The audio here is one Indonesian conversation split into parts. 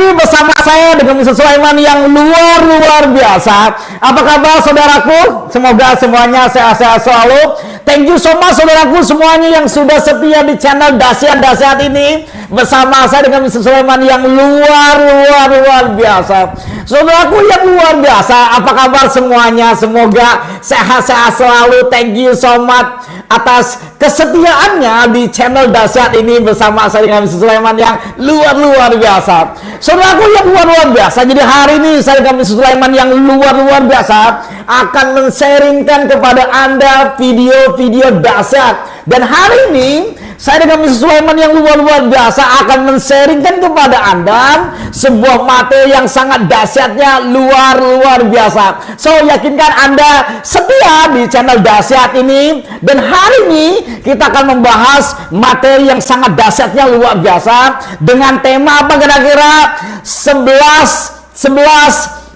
lagi bersama saya dengan Mr. Sulaiman yang luar biasa. Apa kabar saudaraku? Semoga semuanya sehat-sehat selalu. Thank you so much saudaraku semuanya yang sudah setia di channel Dahsyat ini bersama saya dengan Mr. Sulaiman yang luar biasa. Saudaraku yang luar biasa, apa kabar semuanya? Semoga sehat-sehat selalu. Thank you so much atas kesetiaannya di channel Dahsyat ini bersama saya dengan Mr. Sulaiman yang luar biasa. Saudaraku yang luar biasa, jadi hari ini saya dengan Mr. Sulaiman yang luar biasa akan men-sharingkan kepada Anda video-video dahsyat. Dan hari ini saya dengan Mr. Sulaiman yang luar biasa akan men-sharingkan kepada Anda sebuah materi yang sangat dahsyatnya luar biasa. So yakinkan Anda setia di channel Dahsyat ini. Dan hari ini kita akan membahas materi yang sangat dahsyatnya luar biasa dengan tema apa kira-kira? 11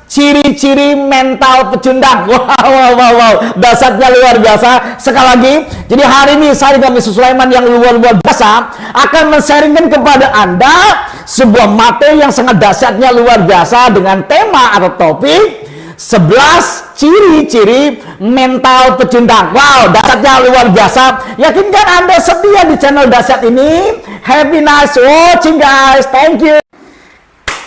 ciri-ciri mental pecundang. Wow, dahsyatnya luar biasa. Sekali lagi, jadi hari ini saya dengan Mr. Sulaiman yang luar biasa akan men-sharingkan kepada Anda sebuah materi yang sangat dahsyatnya luar biasa dengan tema atau topik 11 ciri-ciri mental pecundang. Wow, dahsyatnya luar biasa. Yakinkan Anda setia di channel Dahsyat ini. Happy nice watching guys. Thank you.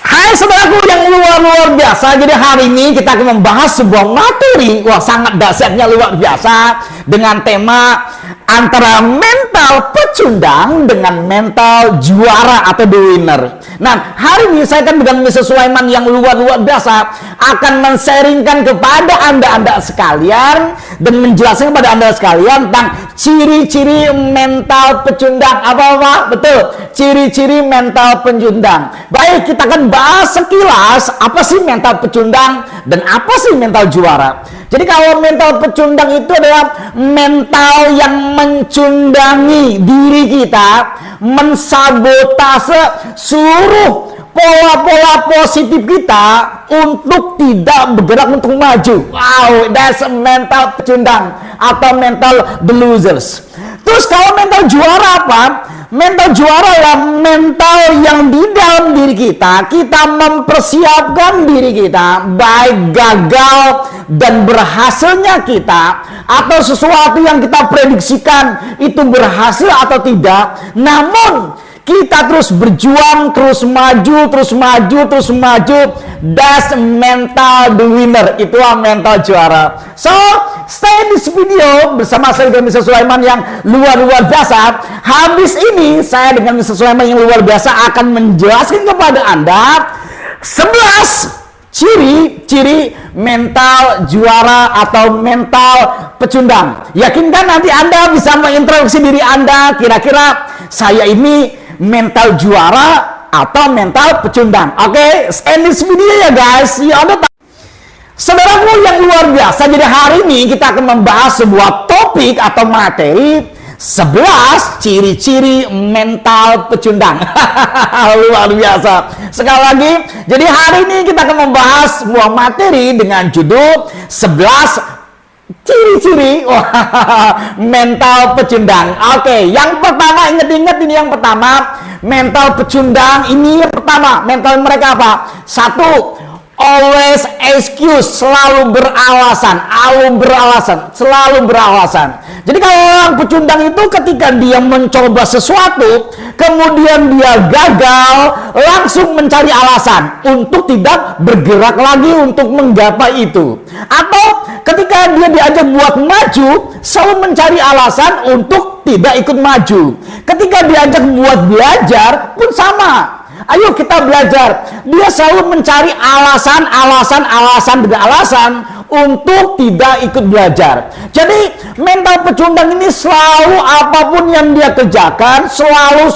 Hai saudaraku yang luar biasa. Jadi hari ini kita akan membahas sebuah materi sangat dahsyatnya luar biasa dengan tema antara mental pecundang dengan mental juara atau the winner. Nah, hari ini saya akan dengan Mr. Sulaiman yang luar biasa akan men-sharingkan kepada anda sekalian dan menjelaskan kepada anda sekalian tentang ciri-ciri mental pecundang. Apa? Betul, ciri-ciri mental pecundang. Baik, kita akan bahas sekilas apa sih mental pecundang dan apa sih mental juara. Jadi kalau mental pecundang itu adalah mental yang mencundangi diri kita, mensabotase seluruh pola-pola positif kita untuk tidak bergerak untuk maju. Wow, that's a mental pecundang atau mental the losers. Terus kalau mental juara apa? Mental juara adalah mental yang di dalam diri kita mempersiapkan diri kita baik gagal dan berhasilnya kita atau sesuatu yang kita prediksikan itu berhasil atau tidak, namun kita terus berjuang, terus maju. That's mental the winner. Itulah mental juara. So, stay di video bersama saya dengan Mr. Sulaiman yang luar biasa. Habis ini saya dengan Mr. Sulaiman yang luar biasa akan menjelaskan kepada Anda 11 ciri-ciri mental juara atau mental pecundang. Yakinkan nanti Anda bisa mengintroduksi diri Anda, kira-kira saya ini mental juara atau mental pecundang. Oke, end this video ya guys. Saudaraku yang luar biasa, jadi hari ini kita akan membahas sebuah topik atau materi 11 ciri-ciri mental pecundang. Luar biasa. Sekali lagi, jadi hari ini kita akan membahas sebuah materi dengan judul 11 ciri-ciri mental pecundang. Oke, yang pertama, ingat ini yang pertama, mental pecundang ini yang pertama, mental mereka apa? Satu, always excuse, selalu beralasan. Jadi kalau orang pecundang itu ketika dia mencoba sesuatu, kemudian dia gagal, langsung mencari alasan untuk tidak bergerak lagi untuk menggapai itu. Atau ketika dia diajak buat maju, selalu mencari alasan untuk tidak ikut maju. Ketika diajak buat belajar pun sama. Ayo kita belajar. Dia selalu mencari alasan untuk tidak ikut belajar. Jadi mental pecundang ini selalu apapun yang dia kerjakan, selalu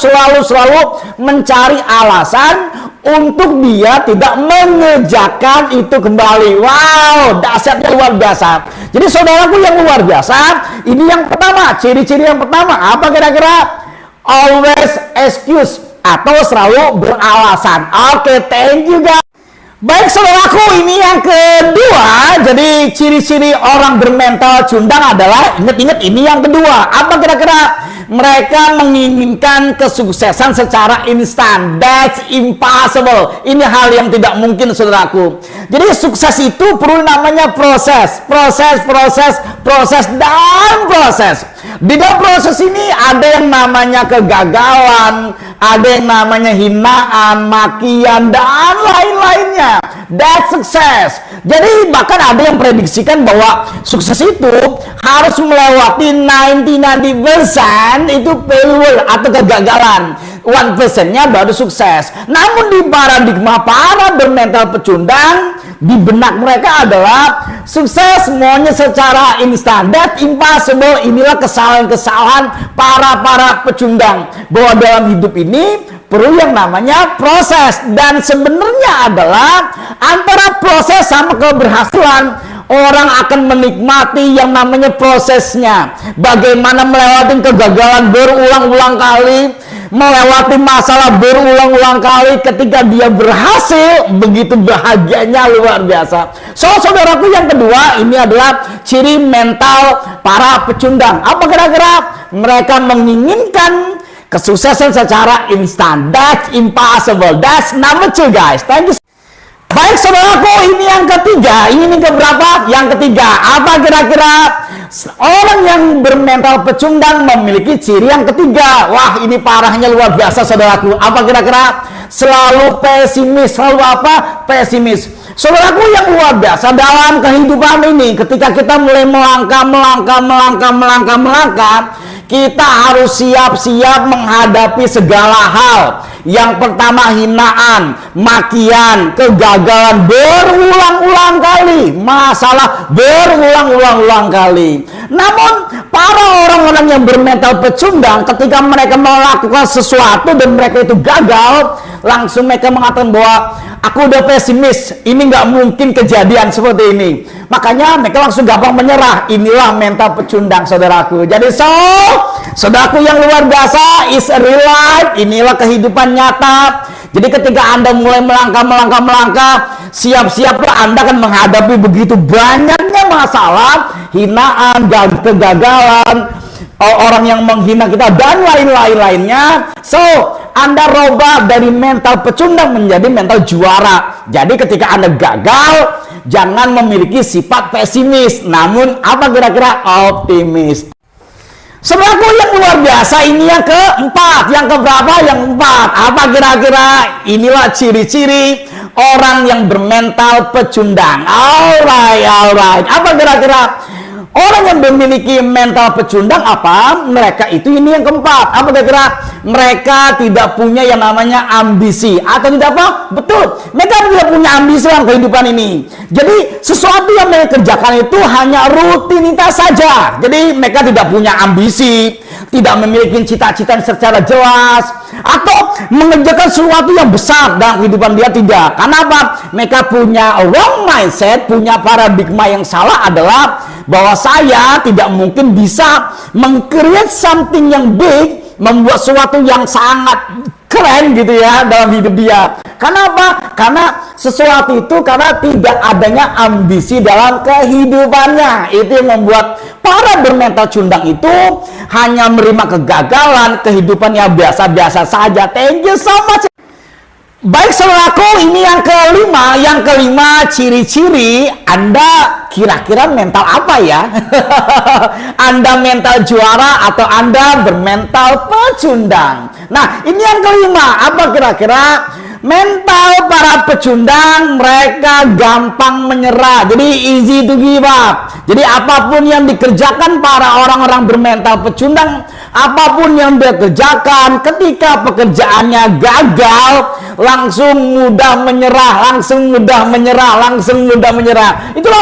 mencari alasan untuk dia tidak mengerjakan itu kembali. Wow, dahsyatnya luar biasa. Jadi saudaraku yang luar biasa, ini yang pertama, ciri-ciri yang pertama apa kira-kira? Always excuse atau selalu beralasan. Oke, thank you guys. Baik saudaraku, ini yang kedua. Jadi ciri-ciri orang bermental cundang adalah, ingat-ingat ini yang kedua. Apa kira-kira? Mereka menginginkan kesuksesan secara instan. That's impossible. Ini hal yang tidak mungkin saudaraku. Jadi sukses itu perlu namanya proses. Proses, dan proses. Di dalam proses ini ada yang namanya kegagalan, ada yang namanya hinaan, makian, dan lain-lainnya. That's success. Jadi bahkan ada yang prediksikan bahwa sukses itu harus melewati 90% itu failure atau kegagalan. 1%-nya baru sukses. Namun di paradigma para bermental pecundang, di benak mereka adalah sukses semuanya secara instan. That impossible. Inilah kesalahan-kesalahan para pecundang, bahwa dalam hidup ini perlu yang namanya proses. Dan sebenarnya adalah antara proses sama keberhasilan, orang akan menikmati yang namanya prosesnya. Bagaimana melewati kegagalan berulang-ulang kali, melewati masalah berulang-ulang kali, ketika dia berhasil, begitu bahagianya luar biasa. So, saudaraku, yang kedua ini adalah ciri mental para pecundang. Apa kira-kira? Mereka menginginkan kesuksesan secara instan. That's impossible. That's number 2, guys. Thank you. Baik saudaraku, ini yang ketiga. Ini keberapa? Yang ketiga. Apa kira-kira? Orang yang bermental pecundang memiliki ciri yang ketiga. Wah, ini parahnya luar biasa saudaraku. Apa kira-kira? Selalu pesimis. Selalu apa? Pesimis. Saudaraku yang luar biasa dalam kehidupan ini, ketika kita mulai melangkah, kita harus siap-siap menghadapi segala hal. Yang pertama, hinaan, makian, kegagalan berulang-ulang kali, masalah berulang-ulang kali. Namun para orang-orang yang bermental pecundang, ketika mereka melakukan sesuatu dan mereka itu gagal, langsung mereka mengatakan bahwa aku udah pesimis, ini nggak mungkin kejadian seperti ini. Makanya mereka langsung gampang menyerah. Inilah mental pecundang saudaraku. Jadi saudaraku yang luar biasa, is a real life. Inilah kehidupan nyata. Jadi ketika Anda mulai melangkah, siap-siaplah Anda akan menghadapi begitu banyaknya masalah, hinaan, kegagalan, orang yang menghina kita, dan lainnya. So, Anda robah dari mental pecundang menjadi mental juara. Jadi ketika Anda gagal, jangan memiliki sifat pesimis, namun apa kira-kira? Optimis. Saudaraku yang luar biasa, ini yang keempat. Yang keberapa? Yang keempat. Apa kira-kira? Inilah ciri-ciri orang yang bermental pecundang. Alright. Apa kira-kira? Orang yang memiliki mental pecundang apa? Mereka itu ini yang keempat. Apa kira-kira? Mereka tidak punya yang namanya ambisi. Atau tidak apa? Betul. Mereka tidak punya ambisi dalam kehidupan ini. Jadi sesuatu yang mereka kerjakan itu hanya rutinitas saja. Jadi mereka tidak punya ambisi, tidak memiliki cita-cita secara jelas, atau mengerjakan sesuatu yang besar dalam kehidupan dia, tidak. Karena apa? Mereka punya wrong mindset, punya paradigma yang salah, adalah bahwa saya tidak mungkin bisa meng-create something yang big, membuat sesuatu yang sangat keren gitu ya dalam hidup dia. Karena apa? Karena sesuatu itu karena tidak adanya ambisi dalam kehidupannya. Itu yang membuat para bermental cundang itu hanya menerima kegagalan, kehidupannya biasa-biasa saja. Thank you so much. Baik saudaraku, ini yang kelima. Yang kelima, ciri-ciri Anda kira-kira mental apa ya? Anda mental juara atau Anda bermental pecundang? Nah, ini yang kelima. Apa kira-kira? Mental para pecundang, mereka gampang menyerah. Jadi easy to give up. Jadi apapun yang dikerjakan para orang-orang bermental pecundang, apapun yang dia kerjakan, ketika pekerjaannya gagal, langsung mudah menyerah. Itulah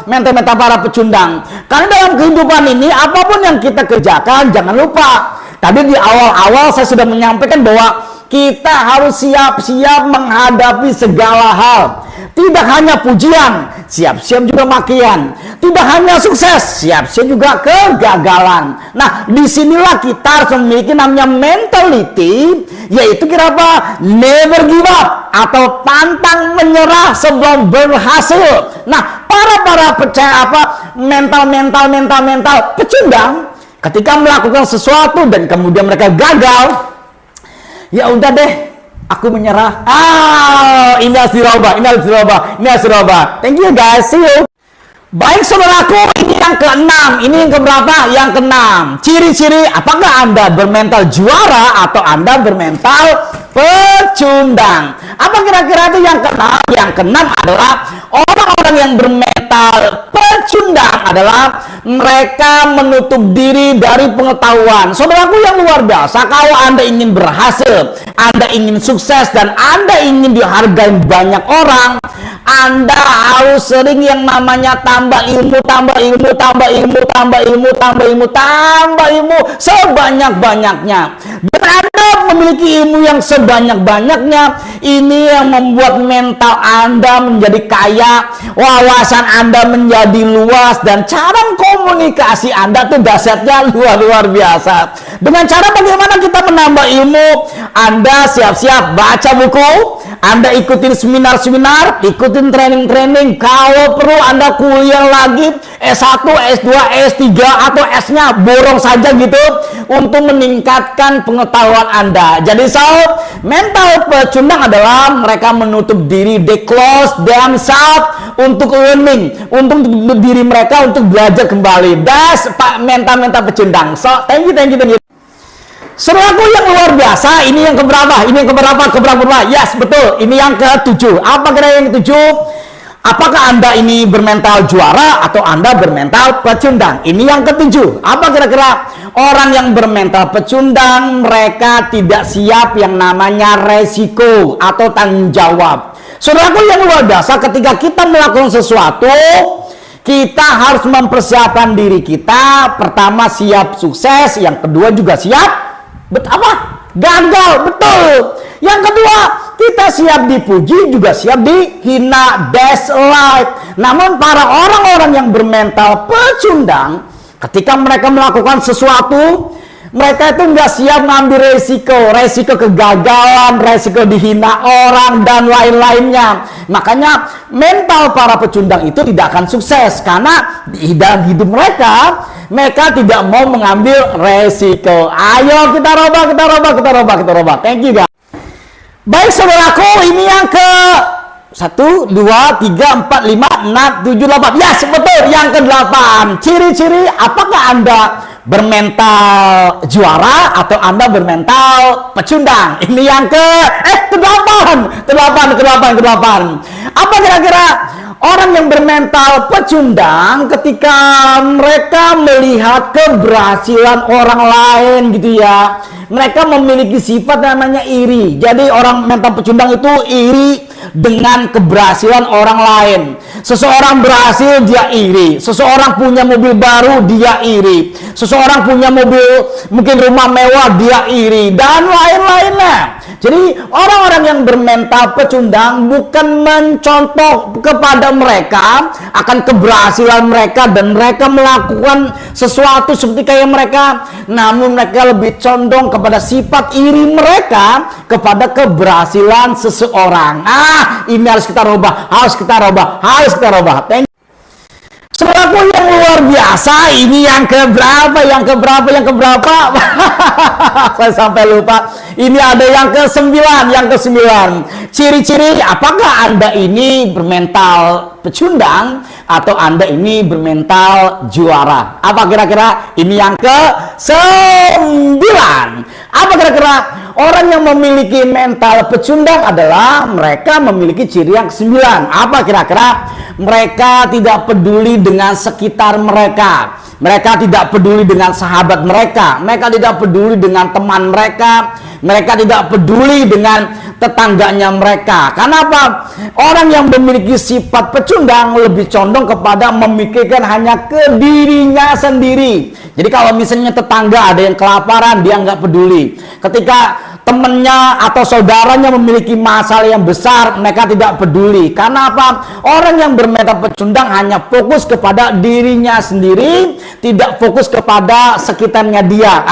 mental para pecundang. Karena dalam kehidupan ini, apapun yang kita kerjakan, jangan lupa. Tadi di awal-awal saya sudah menyampaikan bahwa kita harus siap-siap menghadapi segala hal. Tidak hanya pujian, siap-siap juga makian. Tidak hanya sukses, siap-siap juga kegagalan. Nah, disinilah kita harus memiliki namanya mentality yaitu kira apa? Never give up atau pantang menyerah sebelum berhasil. Nah, para percaya mental pecundang ketika melakukan sesuatu dan kemudian mereka gagal, ya udah deh, aku menyerah. Ini harus dirubah. Thank you guys, see you. Baik saudaraku, ini yang keenam. Ini yang keberapa? Yang keenam. Ciri-ciri apakah Anda bermental juara atau Anda bermental pecundang? Apa kira-kira itu yang keenam? Yang keenam adalah orang-orang yang bermental pecundang adalah mereka menutup diri dari pengetahuan. Saudaraku yang luar biasa, kalau Anda ingin berhasil, Anda ingin sukses, dan Anda ingin dihargai banyak orang, Anda harus sering yang namanya tambah ilmu sebanyak-banyaknya. Dan Anda memiliki ilmu yang sebanyak-banyaknya, ini yang membuat mental Anda menjadi kaya, wawasan Anda menjadi luas, dan cara komunikasi Anda tuh dahsyatnya luar biasa. Dengan cara bagaimana kita menambah ilmu? Anda siap-siap baca buku, Anda ikutin seminar-seminar, ikutin training-training. Kalau perlu Anda kuliah lagi S1, S2, S3 atau S-nya borong saja gitu untuk meningkatkan pengetahuan Anda. Jadi mental pecundang adalah mereka menutup diri, they close themselves untuk learning, untuk diri mereka untuk belajar kembali. That's mental pecundang. So, thank you. Saudaraku yang luar biasa, ini yang keberapa? Keberapa? Yes, betul. Ini yang ke-7. Apa kira yang ke-7? Apakah Anda ini bermental juara atau Anda bermental pecundang? Ini yang ke-7. Apa kira-kira? Orang yang bermental pecundang, mereka tidak siap yang namanya resiko atau tanggung jawab. Saudaraku yang luar biasa, ketika kita melakukan sesuatu, kita harus mempersiapkan diri kita. Pertama, siap sukses. Yang kedua juga siap gagal, betul. Yang kedua, kita siap dipuji, juga siap dihina. That's life. Namun para orang-orang yang bermental pecundang, ketika mereka melakukan sesuatu, mereka itu nggak siap mengambil resiko kegagalan, resiko dihina orang, dan lain-lainnya. Makanya mental para pecundang itu tidak akan sukses, karena di dalam hidup mereka tidak mau mengambil resiko. Ayo kita robah. Thank you guys. Baik saudaraku, ini yang ke 1, 2, 3, 4, 5, 6, 7, 8. Yes, betul, yang ke-8. Ciri-ciri apakah Anda bermental juara atau Anda bermental pecundang? Ini yang ke-8. Apa kira-kira orang yang bermental pecundang ketika mereka melihat keberhasilan orang lain gitu ya, mereka memiliki sifat namanya iri. Jadi orang mental pecundang itu iri dengan keberhasilan orang lain. Seseorang berhasil, dia iri. Seseorang punya mobil baru, dia iri. Seseorang punya mobil, mungkin rumah mewah, dia iri, dan lain-lainnya. Jadi orang-orang yang bermental pecundang bukan mencontoh kepada mereka akan keberhasilan mereka dan mereka melakukan sesuatu seperti kayak mereka, namun mereka lebih condong kepada sifat iri mereka kepada keberhasilan seseorang. Ini harus kita rubah. Saudaraku yang luar biasa, ini yang keberapa? Saya sampai lupa. Ini ada yang ke-9. Ciri-ciri apakah Anda ini bermental pecundang atau Anda ini bermental juara? Apa kira-kira? Ini yang ke-9. Apa kira-kira? Orang yang memiliki mental pecundang adalah mereka memiliki ciri yang ke-9. Apa kira-kira? Mereka tidak peduli dengan sekitar mereka. Mereka tidak peduli dengan sahabat mereka. Mereka tidak peduli dengan teman mereka. Mereka tidak peduli dengan tetangganya mereka. Kenapa? Orang yang memiliki sifat pecundang lebih condong kepada memikirkan hanya ke dirinya sendiri. Jadi kalau misalnya tetangga ada yang kelaparan, dia nggak peduli. Ketika temannya atau saudaranya memiliki masalah yang besar, mereka tidak peduli. Karena apa? Orang yang bermental pecundang hanya fokus kepada dirinya sendiri, tidak fokus kepada sekitarnya dia.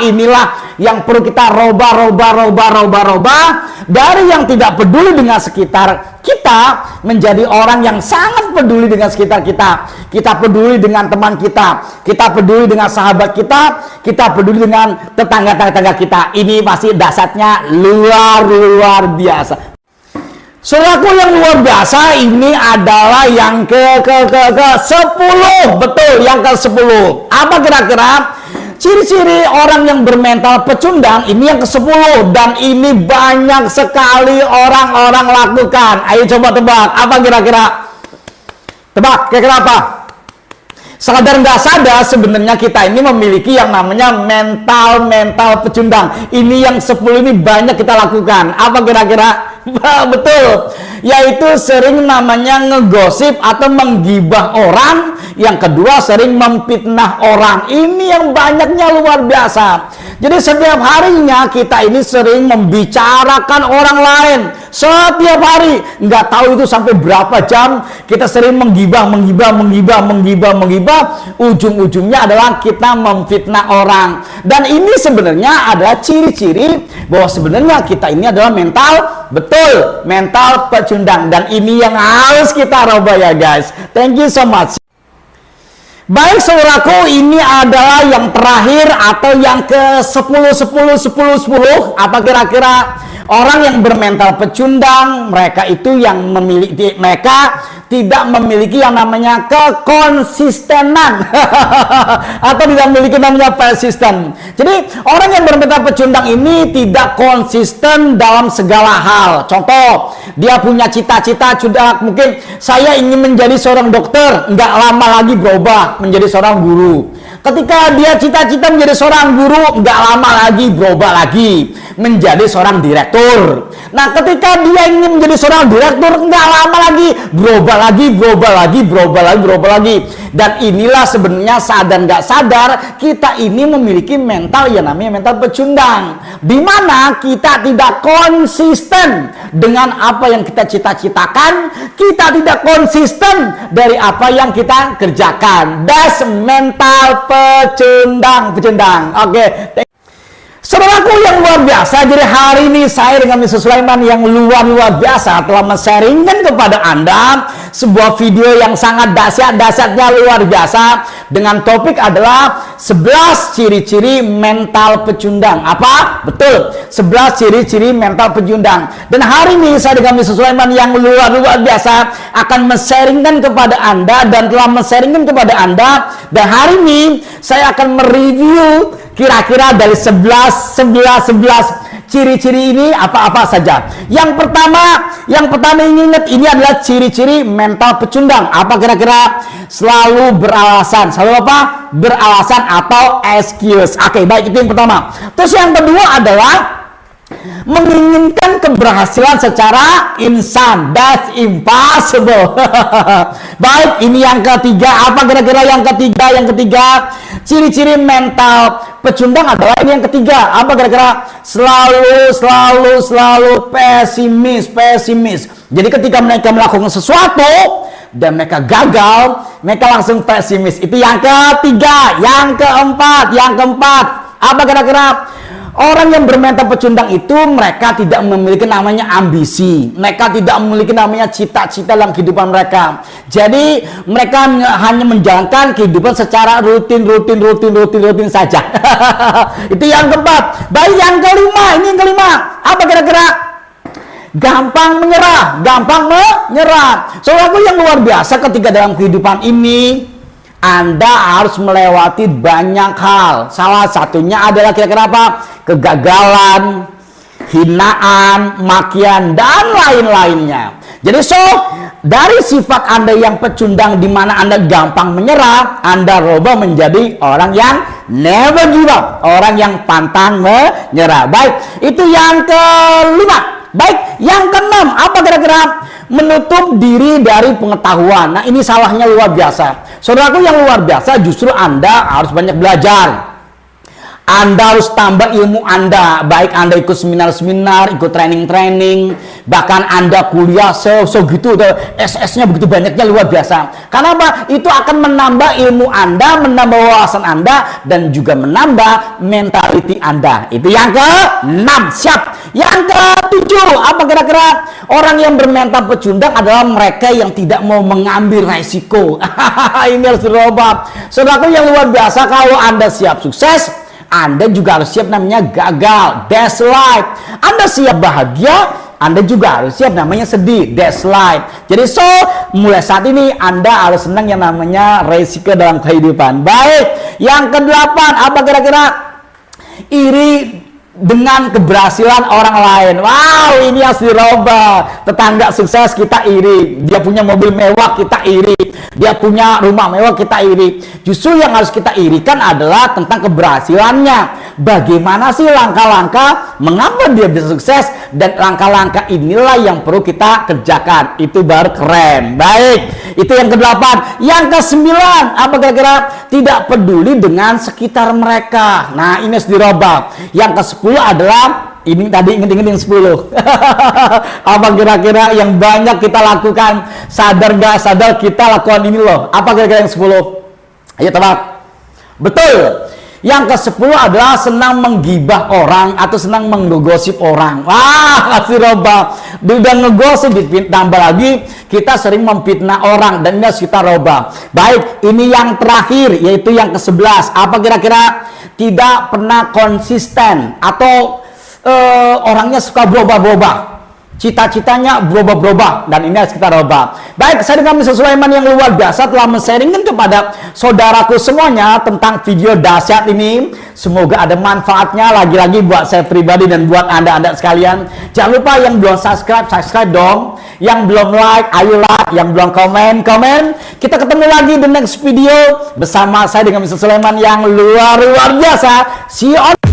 Inilah yang perlu kita robah. berubah dari yang tidak peduli dengan sekitar kita menjadi orang yang sangat peduli dengan sekitar kita. Kita peduli dengan teman kita, kita peduli dengan sahabat kita peduli dengan tetangga-tetangga kita. Ini pasti dahsyatnya luar biasa. Saudaraku yang luar biasa, ini adalah yang ke 10. Betul, yang ke 10. Apa kira-kira ciri-ciri orang yang bermental pecundang? Ini yang ke 10, dan ini banyak sekali orang-orang lakukan. Ayo coba tebak, apa kira-kira? Tebak, kira-kira apa? Sadar nggak sadar sebenarnya kita ini memiliki yang namanya mental pecundang. Ini yang 10 ini banyak kita lakukan. Apa kira-kira? Betul, yaitu sering namanya ngegosip atau menggibah orang. Yang kedua, sering memfitnah orang. Ini yang banyaknya luar biasa. Jadi setiap harinya kita ini sering membicarakan orang lain. Setiap hari, nggak tahu itu sampai berapa jam kita sering menggibah. Ujung-ujungnya adalah kita memfitnah orang. Dan ini sebenarnya adalah ciri-ciri bahwa sebenarnya kita ini adalah mental pecundang. Dan ini yang harus kita rubah ya guys. Thank you so much. Baik saudaraku, ini adalah yang terakhir atau yang ke 10. Apa kira-kira? Orang yang bermental pecundang, mereka itu yang mereka tidak memiliki yang namanya kekonsistenan atau tidak memiliki namanya persisten. Jadi orang yang bermental pecundang ini tidak konsisten dalam segala hal. Contoh, dia punya cita-cita, sudah mungkin saya ingin menjadi seorang dokter, nggak lama lagi berubah menjadi seorang guru. Ketika dia cita-cita menjadi seorang guru, nggak lama lagi berubah lagi menjadi seorang direktur. Nah, ketika dia ingin menjadi seorang direktur, nggak lama lagi berubah lagi. Dan inilah sebenarnya sadar nggak sadar kita ini memiliki mental yang namanya mental pecundang, di mana kita tidak konsisten dengan apa yang kita cita-citakan, kita tidak konsisten dari apa yang kita kerjakan. That's mental pecundang. Oke. Saudaraku yang luar biasa, jadi hari ini saya dengan Mr. Sulaiman yang luar biasa telah men-sharingkan kepada Anda sebuah video yang sangat dahsyatnya luar biasa dengan topik adalah 11 ciri-ciri mental pecundang. Apa? Betul, 11 ciri-ciri mental pecundang. Dan hari ini saya dengan Mr. Sulaiman yang luar biasa akan men-sharingkan kepada Anda dan telah men-sharingkan kepada Anda, dan hari ini saya akan mereview kira-kira dari 11 ciri-ciri ini apa saja. Yang pertama ingat, ini adalah ciri-ciri mental pecundang. Apa kira-kira? Selalu beralasan. Selalu apa? Beralasan atau excuse. Oke, baik, itu yang pertama. Terus yang kedua adalah menginginkan keberhasilan secara instan. That's impossible. Baik, ini yang ketiga. Apa kira-kira yang ketiga? Yang ketiga, ciri-ciri mental pecundang adalah ini yang ketiga. Apa kira-kira? Selalu pesimis. Jadi ketika mereka melakukan sesuatu dan mereka gagal, mereka langsung pesimis. Itu yang ketiga. Yang keempat, apa kira-kira? Orang yang bermental pecundang itu mereka tidak memiliki namanya ambisi. Mereka tidak memiliki namanya cita-cita dalam kehidupan mereka. Jadi mereka hanya menjalankan kehidupan secara rutin saja. Itu yang keempat. Baik, yang kelima, ini yang kelima. Apa kira-kira? Gampang menyerah. Saudaraku yang luar biasa, ketika dalam kehidupan ini Anda harus melewati banyak hal. Salah satunya adalah kira-kira apa? Kegagalan, hinaan, makian, dan lain-lainnya. Jadi dari sifat Anda yang pecundang di mana Anda gampang menyerah, Anda rubah menjadi orang yang never give up, orang yang pantang menyerah. Baik, itu yang kelima. Baik, yang keenam, apa kira-kira? Menutup diri dari pengetahuan. Nah, ini salahnya luar biasa. Saudaraku yang luar biasa, justru Anda harus banyak belajar. Anda harus tambah ilmu Anda, baik Anda ikut seminar-seminar, ikut training-training, bahkan Anda kuliah segitu, SS-nya begitu banyaknya, luar biasa. Karena apa? Itu akan menambah ilmu Anda, menambah wawasan Anda, dan juga menambah mentality Anda. Itu yang ke-6, siap. Yang ke-7, apa kira-kira? Orang yang bermental pecundang adalah mereka yang tidak mau mengambil resiko. Ini harus dirubah. Saudaraku yang luar biasa, kalau Anda siap sukses, Anda juga harus siap namanya gagal, that's life. Anda siap bahagia, Anda juga harus siap namanya sedih, that's life. Jadi mulai saat ini Anda harus senang yang namanya resiko dalam kehidupan. Baik, yang ke-8, apa kira-kira? Iri dengan keberhasilan orang lain. Wow, ini harus dirubah. Tetangga sukses, kita iri. Dia punya mobil mewah, kita iri. Dia punya rumah mewah, kita iri. Justru yang harus kita irikan adalah tentang keberhasilannya. Bagaimana sih langkah-langkah mengapa dia bisa sukses, dan langkah-langkah inilah yang perlu kita kerjakan. Itu baru keren. Baik, itu yang ke-8. Yang ke-9, apa kira-kira? Tidak peduli dengan sekitar mereka. Nah, ini harus dirubah. Yang ke-10 adalah ini tadi, inget yang 10. Apa kira-kira yang banyak kita lakukan, sadar gak sadar kita lakukan ini loh. Apa kira-kira yang 10? Ayo tebak. Betul. Yang ke-10 adalah senang menggibah orang atau senang menggosip orang. Wah, kasih robah. Udah ngegosip, tambah lagi kita sering memfitnah orang, dan ini harus kita robah. Baik, ini yang terakhir, yaitu yang ke-11. Apa kira-kira? Tidak pernah konsisten atau orangnya suka berubah-ubah. Cita-citanya berubah-ubah, dan ini harus kita robah. Baik, saya dengan Mr. Sulaiman yang luar biasa telah men-sharingkan kepada saudaraku semuanya tentang video dahsyat ini. Semoga ada manfaatnya lagi-lagi buat saya pribadi dan buat Anda-Anda sekalian. Jangan lupa yang belum subscribe dong. Yang belum like, ayo like. Yang belum komen. Kita ketemu lagi di next video bersama saya dengan Mr. Sulaiman yang luar biasa. See you on